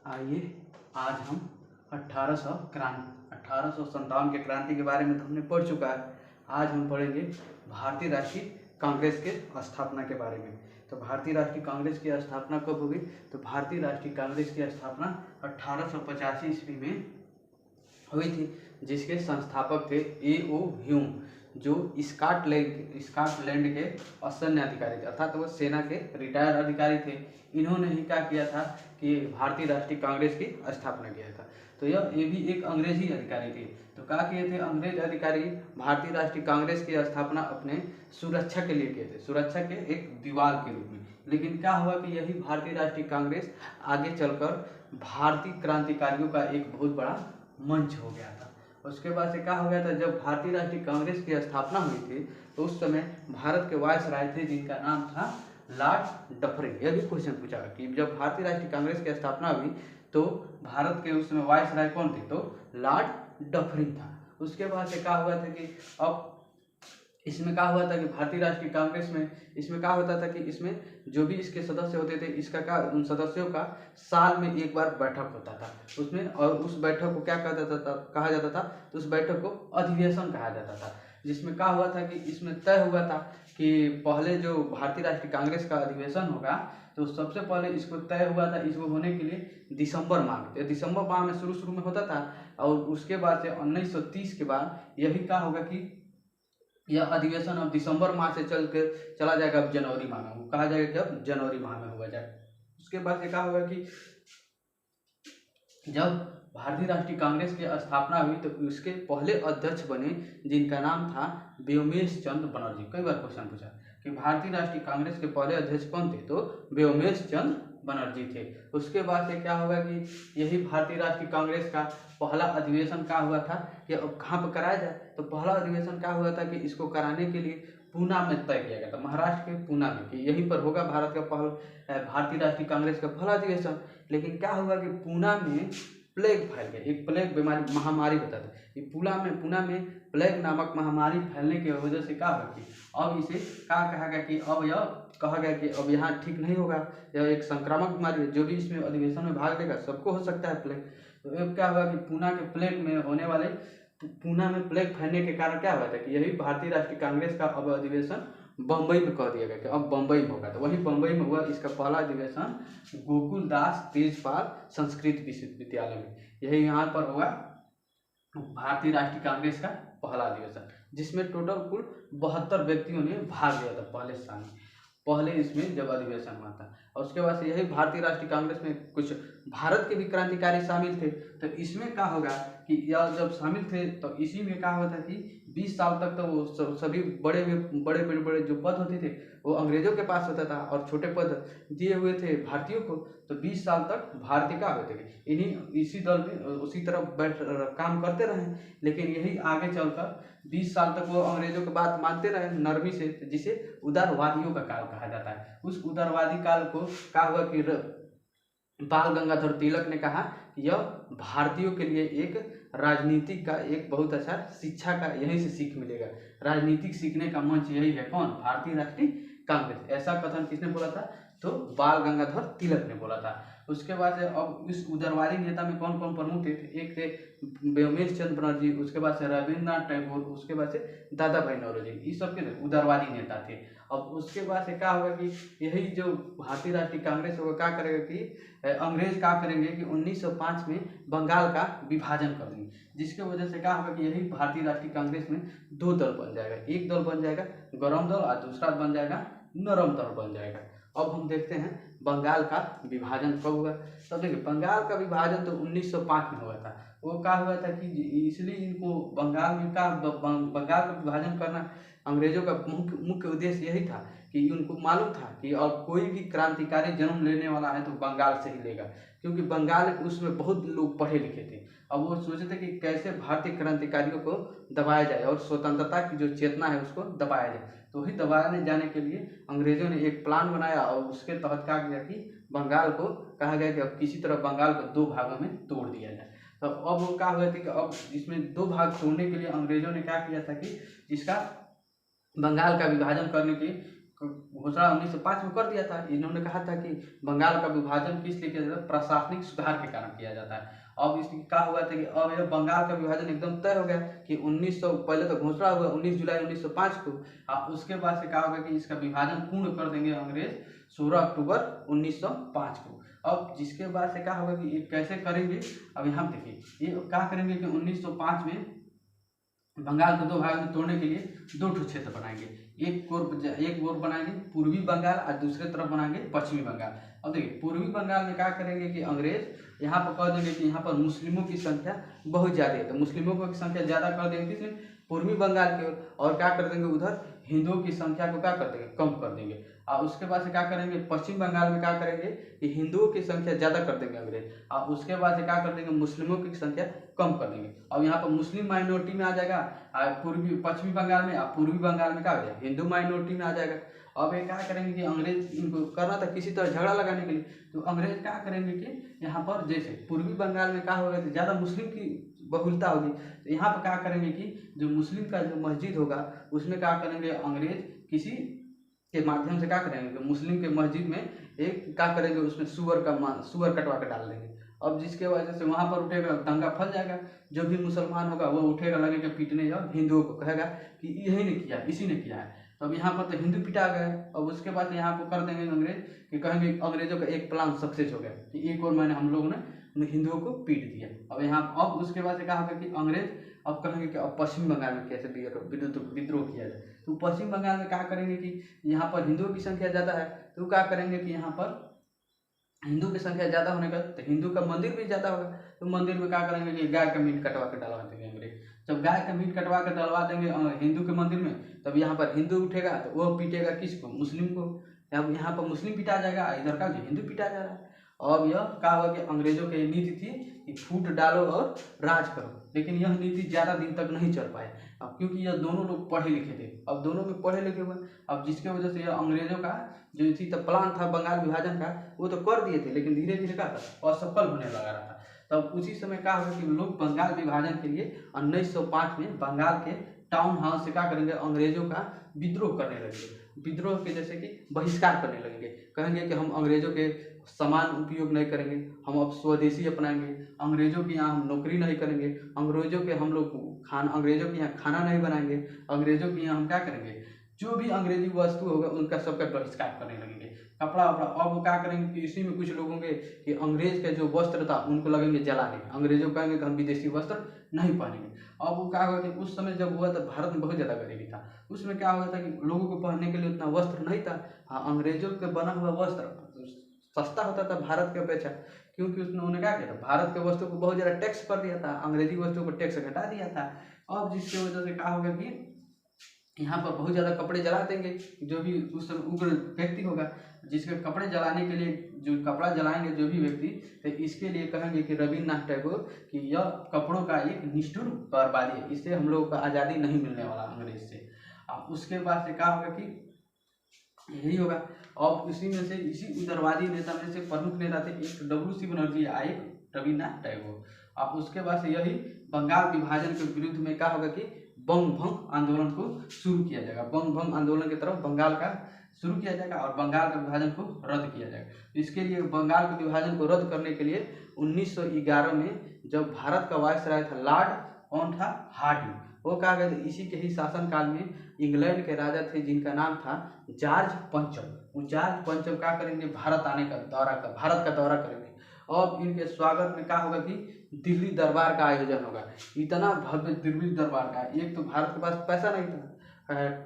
आइए आज हम 1857 के क्रांति के बारे में तो हमने पढ़ चुका है। आज हम पढ़ेंगे भारतीय राष्ट्रीय कांग्रेस के स्थापना के बारे में। तो भारतीय राष्ट्रीय कांग्रेस की स्थापना कब हुई? तो भारतीय राष्ट्रीय कांग्रेस की स्थापना 1885 ईस्वी में हुई थी, जिसके संस्थापक थे A.O. ह्यूम, जो स्कॉटलैंड के असैन्य अधिकारी थे, अर्थात वो सेना के रिटायर्ड अधिकारी थे। इन्होंने ही क्या किया था कि भारतीय राष्ट्रीय कांग्रेस की स्थापना किया था। तो ये भी एक अंग्रेजी अधिकारी थे। तो क्या किए थे अंग्रेज अधिकारी? भारतीय राष्ट्रीय कांग्रेस की स्थापना अपने सुरक्षा के लिए किए थे, सुरक्षा के एक दीवार के रूप में। लेकिन क्या हुआ कि यही भारतीय राष्ट्रीय कांग्रेस आगे चलकर भारतीय क्रांतिकारियों का एक बहुत बड़ा मंच हो गया था। उसके बाद से क्या हो गया था, जब भारतीय राष्ट्रीय कांग्रेस की स्थापना हुई थी तो उस समय भारत के वायसराय थे जिनका नाम था लॉर्ड डफरिन। यह भी क्वेश्चन पूछा कि जब भारतीय राष्ट्रीय कांग्रेस की स्थापना हुई तो भारत के उस समय वायसराय कौन थे? तो लॉर्ड डफरिन था। उसके बाद से क्या हुआ था कि अब इसमें क्या हुआ था कि भारतीय राष्ट्रीय कांग्रेस में इसमें क्या होता था कि इसमें जो भी इसके सदस्य होते थे, इसका क्या उन सदस्यों का साल में एक बार बैठक होता था उसमें, और उस बैठक को क्या कहा जाता था? तो उस बैठक को अधिवेशन कहा जाता था। जिसमें क्या हुआ था कि इसमें तय हुआ था कि पहले जो भारतीय राष्ट्रीय कांग्रेस का अधिवेशन होगा तो सबसे पहले इसको तय हुआ था, इसको होने के लिए दिसंबर माह में शुरू में होता था। और उसके बाद से 1930 के बाद यही क्या होगा कि यह अधिवेशन अब दिसंबर माह से चला जाएगा अब जनवरी माह में, कहा जाएगा कि अब जनवरी माह में हुआ जाए। उसके बाद से क्या होगा कि जब भारतीय राष्ट्रीय कांग्रेस की स्थापना हुई तो उसके पहले अध्यक्ष बने जिनका नाम था व्योमेश चंद्र बनर्जी। कई बार क्वेश्चन पूछा कि भारतीय राष्ट्रीय कांग्रेस के पहले अध्यक्ष कौन थे? तो व्योमेश चंद्र बनर्जी थे। उसके बाद से क्या होगा कि यही भारतीय राष्ट्रीय कांग्रेस का पहला अधिवेशन क्या हुआ था कि अब कहाँ पर कराया जाए? तो पहला अधिवेशन क्या हुआ था कि इसको कराने के लिए पूना में तय किया गया था, महाराष्ट्र के पूना में, कि यहीं पर होगा भारतीय राष्ट्रीय कांग्रेस का पहला अधिवेशन। लेकिन क्या हुआ कि पूना में प्लेग फैल गया, एक प्लेग बीमारी महामारी होता था। ये पूना में प्लेग नामक महामारी फैलने की वजह से क्या हुआ कि अब इसे क्या कहा गया कि अब यह कहा गया कि अब यहाँ ठीक नहीं होगा, यह एक संक्रामक बीमारी है, जो भी इसमें अधिवेशन में भाग लेगा सबको हो सकता है प्लेग। तो अब क्या हुआ कि पूना में प्लेग फैलने के कारण क्या हुआ था कि यही भारतीय राष्ट्रीय कांग्रेस का अब अधिवेशन बम्बई में कह दिया गया कि अब बम्बई में होगा। तो वही बम्बई में हुआ इसका पहला अधिवेशन गोकुलदास तेजपाल संस्कृत विश्वविद्यालय में। यही यहाँ पर होगा भारतीय राष्ट्रीय कांग्रेस का पहला अधिवेशन, जिसमें टोटल कुल 72 व्यक्तियों ने भाग लिया था पहले इसमें जब अधिवेशन हुआ था। और उसके बाद से यही भारतीय राष्ट्रीय कांग्रेस में कुछ भारत के भी क्रांतिकारी शामिल थे। तो इसमें क्या होगा कि यह जब शामिल थे तो इसी में क्या हुआ था कि 20 साल तक तो वो सभी बड़े जो पद होते थे वो अंग्रेजों के पास होता था और छोटे पद दिए हुए थे भारतीयों को। तो 20 साल तक भारतीय क्या होते थे इसी दल में उसी तरह काम करते रहे। लेकिन यही आगे चलकर 20 साल तक वो अंग्रेजों की बात मानते रहे नरमी से, जिसे उदारवादियों का काल कहा जाता है। उस उदारवादी काल को क्या हुआ कि बाल गंगाधर तिलक ने कहा कि यह भारतीयों के लिए एक राजनीतिक का एक बहुत अच्छा शिक्षा का यहीं से सीख मिलेगा, राजनीतिक सीखने का मंच यही है। कौन? भारतीय राष्ट्रीय कांग्रेस। ऐसा कथन किसने बोला था? तो बाल गंगाधर तिलक ने बोला था। उसके बाद से अब इस उदारवादी नेता में कौन कौन प्रमुख थे? एक थे व्योमेश चंद्र बनर्जी, उसके बाद से रविन्द्रनाथ टैगोर, उसके बाद से दादा भाई नौरोजी, ये सब के उदारवादी नेता थे। अब उसके बाद से क्या होगा कि यही जो भारतीय राष्ट्रीय कांग्रेस होगा क्या करेगा कि अंग्रेज क्या करेंगे कि 1905 में बंगाल का विभाजन कर देंगे, जिसके वजह से क्या होगा कि यही भारतीय राष्ट्रीय कांग्रेस में दो दल बन जाएगा, एक दल बन जाएगा गरम दल और दूसरा बन जाएगा नरम दल बन जाएगा। अब हम देखते हैं बंगाल का विभाजन कब हुआ। तो देखिए बंगाल का विभाजन तो 1905 में हुआ था। वो क्या हुआ था कि इसलिए इनको बंगाल का विभाजन करना अंग्रेजों का मुख्य उद्देश्य यही था कि उनको मालूम था कि अब कोई भी क्रांतिकारी जन्म लेने वाला है तो बंगाल से ही लेगा, क्योंकि बंगाल उसमें बहुत लोग पढ़े लिखे थे। अब वो सोचे थे कि कैसे भारतीय क्रांतिकारियों को दबाया जाए और स्वतंत्रता की जो चेतना है उसको दबाया जाए। तो वही दबाने जाने के लिए अंग्रेजों ने एक प्लान बनाया और उसके तहत क्या किया कि बंगाल को कहा गया कि अब किसी तरह बंगाल को दो भागों में तोड़ दिया जाए। तो अब वो क्या हुआ था कि अब इसमें दो भाग तोड़ने के लिए अंग्रेजों ने क्या किया था कि इसका बंगाल का विभाजन करने की घोषणा 1905 में कर दिया था। इन्होंने कहा था कि बंगाल का विभाजन किस लिए किया जाता है, प्रशासनिक सुधार के कारण किया जाता है। अब इसकी क्या हुआ था कि अब यह बंगाल का विभाजन एकदम तय हो गया कि 1900 पहले तो घोषणा हुआ 19 जुलाई 1905 को, उसके बाद से क्या होगा कि इसका विभाजन पूर्ण कर देंगे अंग्रेज 16 अक्टूबर 1905 को। अब जिसके बाद से क्या होगा कि ये कैसे करेंगे, अब यहाँ देखिए ये क्या करेंगे कि 1905 में बंगाल को दो भाग में तोड़ने के लिए दो ठो क्षेत्र बनाएंगे, एक ओर बनाएंगे पूर्वी बंगाल और दूसरे तरफ बनाएंगे पश्चिमी बंगाल। अब देखिए पूर्वी बंगाल में क्या करेंगे कि अंग्रेज यहाँ पर कह देंगे कि यहाँ पर मुस्लिमों की संख्या बहुत ज़्यादा है, तो मुस्लिमों की संख्या ज़्यादा कर देंगे किसमें, पूर्वी बंगाल की ओर, और क्या कर देंगे उधर हिंदुओं की संख्या को क्या कर देंगे, कम कर देंगे। और उसके बाद से क्या करेंगे पश्चिम बंगाल में क्या करेंगे कि हिंदुओं की संख्या ज़्यादा कर देंगे अंग्रेज, और उसके बाद से क्या कर देंगे मुस्लिमों की संख्या कम कर देंगे। अब यहाँ पर मुस्लिम माइनॉरिटी में आ जाएगा पूर्वी पश्चिमी बंगाल में, और पूर्वी बंगाल में क्या हो जाएगा हिंदू माइनॉरिटी में आ जाएगा। अब ये क्या करेंगे कि अंग्रेज इनको करना था किसी तरह झगड़ा लगाने के लिए, तो अंग्रेज क्या करेंगे कि यहाँ पर जैसे पूर्वी बंगाल में क्या होगा तो ज़्यादा मुस्लिम की बहुलता होगी, तो यहाँ पर क्या करेंगे कि जो मुस्लिम का जो मस्जिद होगा उसमें क्या करेंगे अंग्रेज किसी के माध्यम से क्या करेंगे कि मुस्लिम के मस्जिद में एक क्या करेंगे उसमें सुअर कटवा के डाल देंगे। अब जिसके वजह से वहाँ पर उठेगा दंगा फैल जाएगा, जो भी मुसलमान होगा वो उठेगा लगेगा पीटने, या हिंदुओं को कहेगा कि यही ने किया इसी ने किया है। तो अब यहाँ पर तो हिंदू पिटा गए। अब उसके बाद यहाँ पर कर देंगे अंग्रेज कि कहेंगे अंग्रेजों का एक प्लान सक्सेस हो गया कि एक और मैंने हम लोगों ने हिंदुओं को पीट दिया। अब यहाँ अब उसके बाद से क्या होगा कि अंग्रेज अब कहेंगे कि अब पश्चिम बंगाल में कैसे विद्रोह किया जाए, तो पश्चिम बंगाल में क्या करेंगे कि यहाँ पर हिंदुओं की संख्या ज़्यादा है, तो क्या करेंगे कि यहाँ पर हिंदू की संख्या ज़्यादा होने का तो हिंदू का मंदिर भी ज़्यादा होगा, तो मंदिर में क्या करेंगे कि गाय का मीट कटवा के डलवा देंगे अंग्रेज। जब गाय का मीट कटवा के डलवा देंगे हिंदू के मंदिर में, तब यहाँ पर हिंदू उठेगा तो वो पीटेगा किसको, मुस्लिम को। अब यहाँ पर मुस्लिम पीटा जाएगा, इधर का जो हिंदू पीटा जा रहा है। अब यह क्या होगा कि अंग्रेजों की नीति थी कि फूट डालो और राज करो, लेकिन यह नीति ज़्यादा दिन तक नहीं चल पाए। अब क्योंकि यह दोनों लोग पढ़े लिखे थे, अब दोनों में पढ़े लिखे हुए, अब जिसके वजह से यह अंग्रेजों का जो थी तब प्लान था बंगाल विभाजन का वो तो कर दिए थे, लेकिन धीरे धीरे क्या था असफल होने लगा रहा था। तब उसी समय क्या होगा कि लोग बंगाल विभाजन के लिए 1905 में बंगाल के टाउन हाउस से क्या करेंगे अंग्रेजों का विद्रोह करने लगेंगे। विद्रोह के जैसे कि बहिष्कार करने लगेंगे, कहेंगे कि हम अंग्रेजों के समान उपयोग नहीं करेंगे, हम अब स्वदेशी अपनाएंगे, अंग्रेजों के यहाँ हम नौकरी नहीं करेंगे, अंग्रेजों के हम लोग अंग्रेजों के यहाँ खाना नहीं बनाएंगे, अंग्रेजों के यहाँ हम क्या करेंगे जो भी अंग्रेजी वस्तु होगा उनका सबका बहिष्कार करने लगेंगे। कपड़ा वपड़ा अब वो क्या करेंगे कि इसी में कुछ लोग होंगे कि अंग्रेज का जो वस्त्र था उनको लगेंगे जलाने, अंग्रेजों कहेंगे कि हम विदेशी वस्त्र नहीं पहनेंगे। अब वो क्या होगा कि उस समय जब हुआ था भारत में बहुत ज़्यादा गरीबी था, उसमें क्या हुआ था कि लोगों को पहनने के लिए उतना वस्त्र नहीं था। हाँ अंग्रेजों के बना हुआ वस्त्र सस्ता होता था भारत की अपेक्षा, क्योंकि उन्होंने क्या किया था भारत के वस्तुओं को बहुत ज़्यादा टैक्स कर दिया था, अंग्रेजी वस्तुओं को टैक्स घटा दिया था। अब जिसकी वजह से क्या होगा कि यहाँ पर बहुत ज़्यादा कपड़े जला देंगे, जो भी उस समय उग्र व्यक्ति होगा जिसके कपड़े जलाने के लिए जो कपड़ा जलाएंगे जो भी व्यक्ति, तो इसके लिए कहेंगे कि रविन्द्रनाथ टैगोर कि यह कपड़ों का एक निष्ठुर बर्बादी है, इससे हम लोगों को आज़ादी नहीं मिलने वाला अंग्रेज से। उसके बाद से क्या होगा कि यही होगा। अब इसी में से इसी उदारवादी नेता में से प्रमुख नेता थे एक WC बनर्जी या एक रविन्द्रनाथ टैगोर। अब उसके बाद से यही बंगाल विभाजन के विरुद्ध में क्या होगा कि बंग भंग आंदोलन को शुरू किया जाएगा, बंग भंग आंदोलन की तरफ बंगाल का शुरू किया जाएगा और बंगाल के विभाजन को रद्द किया जाएगा। इसके लिए बंगाल के विभाजन को रद्द करने के लिए 1911 में जब भारत का वायसराय था लॉर्ड कौन था हार्डिंग, वो कहा गया इसी के ही शासनकाल में इंग्लैंड के राजा थे जिनका नाम था जॉर्ज पंचम। वो जॉर्ज पंचम क्या करेंगे भारत का दौरा करेंगे। अब इनके स्वागत में क्या होगा कि दिल्ली दरबार का आयोजन होगा। इतना भव्य दिल्ली दरबार का, एक तो भारत के पास पैसा नहीं था,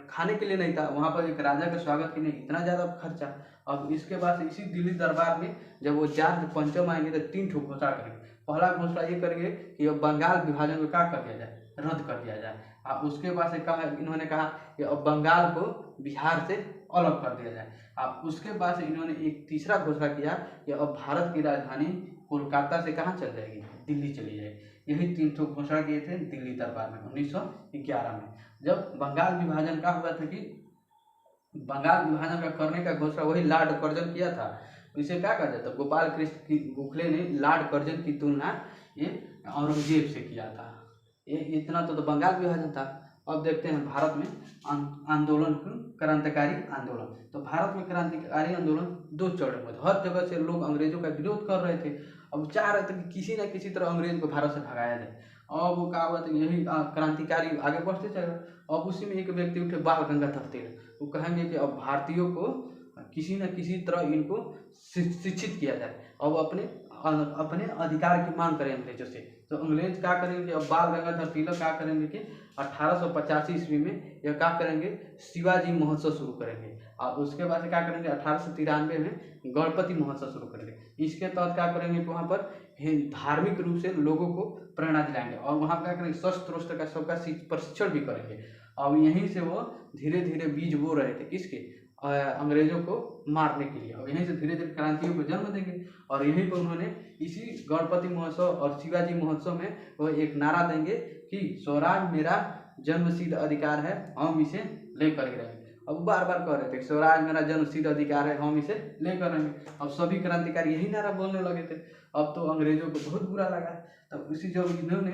खाने के लिए नहीं था, वहाँ पर एक राजा के स्वागत के लिए इतना ज़्यादा खर्चा। अब इसके बाद इसी दिल्ली दरबार में जब वो जॉर्ज पंचम आएंगे तो 3 ठो घोषणा करेंगे। पहला घोषणा ये करेंगे कि अब बंगाल विभाजन को क्या कर दिया जाए, रद्द कर दिया जाए। और उसके बाद से कहा इन्होंने कहा कि अब बंगाल को बिहार से अलग कर दिया जाए। अब उसके बाद से इन्होंने एक तीसरा घोषणा किया कि अब भारत की राजधानी कोलकाता से कहाँ चल जाएगी, दिल्ली चली जाएगी। यही 3 ठो घोषणा किए थे दिल्ली दरबार में 1911 में। जब बंगाल विभाजन का हुआ था कि बंगाल विभाजन का करने का घोषणा वही लॉर्ड कर्जन किया था, इसे क्या कहा जाता है गोपाल कृष्ण गोखले ने लॉर्ड कर्जन की तुलना ये औरंगजेब से किया था। ये इतना तो बंगाल विभाजन था। अब देखते हैं भारत में आंदोलन, क्रांतिकारी आंदोलन। तो भारत में क्रांतिकारी आंदोलन दो चरण में, हर जगह से लोग अंग्रेजों का विरोध कर रहे थे। अब चाह रहे थे कि किसी न किसी तरह अंग्रेज को भारत से भगाया जाए। अब वो कहा हुआ था यही क्रांतिकारी आगे बढ़ते चले। अब उसी में एक व्यक्ति उठे, बाल गंगाधर तिलक। वो कहेंगे कि अब भारतीयों को किसी न किसी तरह इनको शिक्षित किया जाए, अब अपने अधिकार की मांग करें अंग्रेजों से। तो अंग्रेज क्या करेंगे, अब बाल गंगाधर तिलक क्या करेंगे कि 1885 ईस्वी में यह क्या करेंगे, शिवाजी महोत्सव शुरू करेंगे। और उसके बाद से क्या करेंगे, 1893 में गणपति महोत्सव शुरू करेंगे। इसके तहत क्या करेंगे कि वहाँ पर धार्मिक रूप से लोगों को प्रेरणा दिलाएंगे और वहाँ क्या करेंगे, शस्त्र का सबका प्रशिक्षण भी करेंगे। अब यहीं से वो धीरे धीरे बीज बो रहे थे, किसके, अंग्रेजों को मारने के लिए। और यहीं से धीरे धीरे क्रांतियों को जन्म देंगे। और यहीं पर उन्होंने इसी गणपति महोत्सव और शिवाजी महोत्सव में वो एक नारा देंगे कि स्वराज मेरा जन्मसिद्ध अधिकार है, हम इसे लेकर ही रहेंगे। अब बार बार कह रहे थे स्वराज मेरा जन्मसिद्ध अधिकार है, हम इसे लेकर रहेंगे। अब सभी क्रांतिकारी यही नारा बोलने लगे थे। अब तो अंग्रेजों को बहुत बुरा लगा। तब उसी जब इन्होंने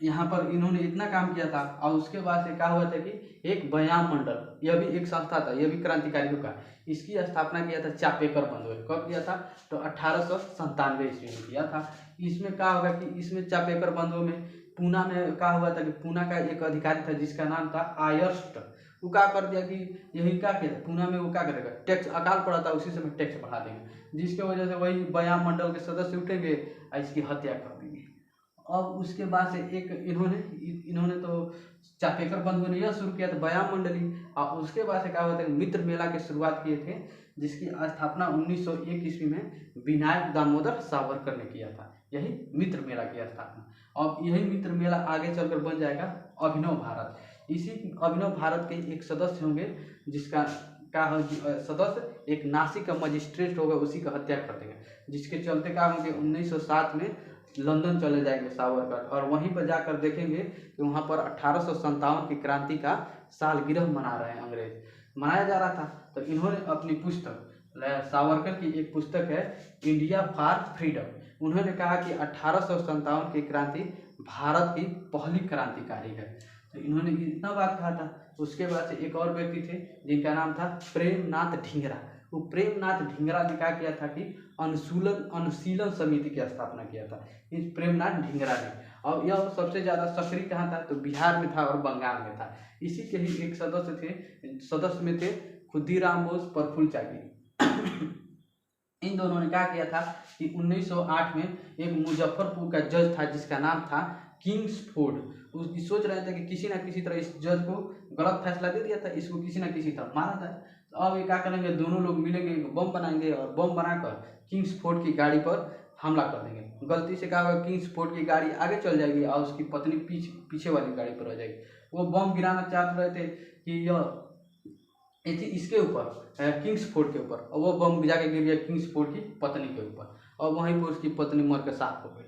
यहाँ पर इन्होंने इतना काम किया था। और उसके बाद से क्या हुआ था कि एक व्यायाम मंडल, यह भी एक संस्था था, यह भी क्रांतिकारियों का, इसकी स्थापना किया था चापेकर बंधुओं ने। कब किया था, तो 1897 ईस्वी में किया था। इसमें क्या होगा कि इसमें चापेकर बंधुओं में पूना में क्या हुआ था कि पूना का एक अधिकारी था जिसका नाम था आयर्स्ट। वो क्या कर दिया कि यही क्या किया था, पूना में वो क्या करेगा, टैक्स अकाल पड़ा था, उसी समय टैक्स बढ़ा देंगे, जिसके वजह से वही व्यायाम मंडल के सदस्य उठेंगे और इसकी हत्या कर देंगे। अब उसके बाद से एक इन्होंने तो चापेकर बंधुओं ने यह शुरू किया था व्यायाम मंडली। और उसके बाद से क्या हुआ था, मित्र मेला की शुरुआत किए थे, जिसकी स्थापना 1901 ईस्वी में विनायक दामोदर सावरकर ने किया था। यही मित्र मेला की स्थापना। अब यही मित्र मेला आगे चलकर बन जाएगा अभिनव भारत। इसी अभिनव भारत के एक सदस्य होंगे जिसका सदस्य एक नासिक का मजिस्ट्रेट होगा, उसी का हत्या कर देंगे, जिसके चलते क्या होंगे 1907 में लंदन चले जाएंगे सावरकर। और वहीं पर जाकर देखेंगे कि वहाँ पर 1857 की क्रांति का सालगिरह मना रहे हैं, अंग्रेज मनाया जा रहा था। तो इन्होंने अपनी पुस्तक, सावरकर की एक पुस्तक है इंडिया फॉर फ्रीडम, उन्होंने कहा कि 1857 की क्रांति भारत की पहली क्रांतिकारी है। तो इन्होंने इतना बात कहा था। उसके बाद से एक और व्यक्ति थे जिनका नाम था प्रेमनाथ ढींगरा। वो प्रेमनाथ ढींगरा ने क्या किया था कि अनुशीलन समिति की स्थापना किया था, इस प्रेमनाथ ढींगरा ने। और यह सबसे ज़्यादा सक्रिय कहाँ था, तो बिहार में था और बंगाल में था। इसी के ही एक सदस्य में थे खुदीराम बोस, प्रफुल्ल चाकी। इन दोनों ने क्या किया था कि 1908 में एक मुजफ्फरपुर का जज था जिसका नाम था किंग्सफोर्ड। उसकी सोच रहे थे कि किसी न किसी तरह इस जज को गलत फैसला दे दिया था, इसको किसी न किसी तरह मारा जाए। तो अब ये क्या करेंगे, दोनों लोग मिलेंगे, बम बनाएंगे और बम बनाकर किंग्सफोर्ड की गाड़ी पर हमला कर देंगे। गलती से क्या होगा, किंग्सफोर्ड की गाड़ी आगे चल जाएगी और उसकी पत्नी पीछे वाली गाड़ी पर रह जाएगी। वो बम गिराना चाह रहे थे कि यह इसके ऊपर, किंग्सफोर्ड के ऊपर, और वो बम जाके गिर गया किंग्सफोर्ड की पत्नी के ऊपर। और वहीं पर उसकी पत्नी मर के साफ हो गई।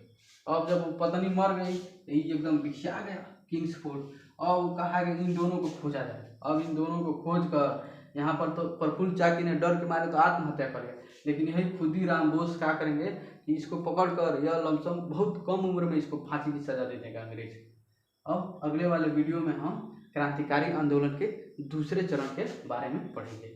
अब जब वो पत्नी मर गई तो ये एकदम बिखिया गया किंग्सफोर्ड। और वो कहा कि इन दोनों को खोजा जाए। अब इन दोनों को खोज कर यहाँ पर तो प्रफुल्ल चाकी ने डर के मारे तो आत्महत्या कर लिया, लेकिन यही खुदीराम बोस क्या करेंगे कि इसको पकड़कर यह लमसम बहुत कम उम्र में इसको फांसी की सजा दे देगा अंग्रेज। अब अगले वाले वीडियो में हम क्रांतिकारी आंदोलन के दूसरे चरण के बारे में पढ़ेंगे।